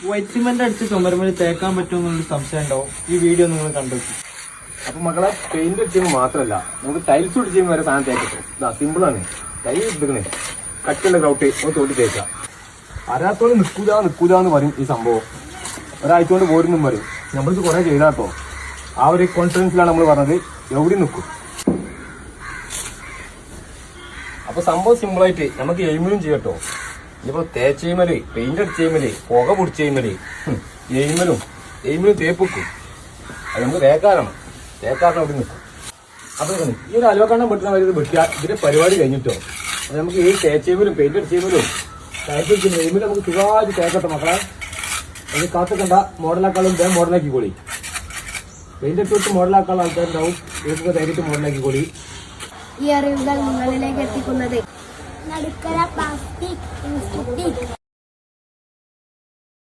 White cement അടിച്ച് ചുമരുമേൽ തേക്കാൻ പറ്റുമെന്നൊരു സംശയം ഉണ്ടാവും. ഈ വീഡിയോ നിങ്ങൾ കണ്ടെത്തും. അപ്പൊ മക്കളെ പെയിന്റ് അടിച്ചത് മാത്രമല്ല, നമുക്ക് ടൈൽസ് കൂടി ചെയ്യുമ്പോൾ വരെ സാധനം തേക്കട്ടെ. ഇതാ സിമ്പിളാണ്. ടൈൽ എടുക്കണേ, കട്ടുള്ള ഗ്രൗട്ട് ഒന്ന് തോട്ടി തേക്കുക. അരാത്തോട് നിൽക്കൂലെന്ന് പറയും ഈ സംഭവം. ഒരാഴ്ച കൊണ്ട് പോരുന്നും പറയും. നമ്മൾക്ക് കുറെ ചെയ്താട്ടോ. ആ ഒരു കോൺഫിഡൻസിലാണ് നമ്മൾ പറഞ്ഞത് എവിടെ നിൽക്കും. അപ്പൊ സംഭവം സിമ്പിളായിട്ട് നമുക്ക് എയിമിലും ചെയ്യട്ടോ. ഇനിയിപ്പോ തേച്ചെയ്മല്, പെയിന്റ് അടിച്ചെയ്മല്, പുക പൊടിച്ചെയ്മല്, എയിമിലും തേപ്പ് വെക്കും. അത് നമുക്ക് തേക്കാറാണ് അവിടെ നിൽക്കും. അപ്പൊ ഈ ഒരു അലുവക്കണ്ണം വെട്ടുന്ന വരെ ഇത് വെട്ടുക. ഇതിന്റെ പരിപാടി കഴിഞ്ഞിട്ടോ അത് നമുക്ക് ഈ തേച്ചെയ്മലും പെയിന്റ് അടിച്ചെയ്മലും എയിമിലും നമുക്ക് സുഖമായിട്ട് തേക്കട്ടെ മക്കളെ. അത് കാത്തുക്കണ്ട, മോഡലാക്കാളും വേഗം മോഡലാക്കിക്കോളി. പെയിന്റ് അടിച്ചിട്ട് മോഡലാക്കാനുള്ള ആൾക്കാരുണ്ടാവും. ഇതൊക്കെ തേക്കിട്ട് മോഡലാക്കിക്കോളി. ഈ അറിവുകൾ നിങ്ങളിലേക്ക് എത്തിക്കുന്നത് നടുക്കര പ്ലാസ്റ്റിക് ഇൻസ്റ്റിറ്റ്യൂട്ട്.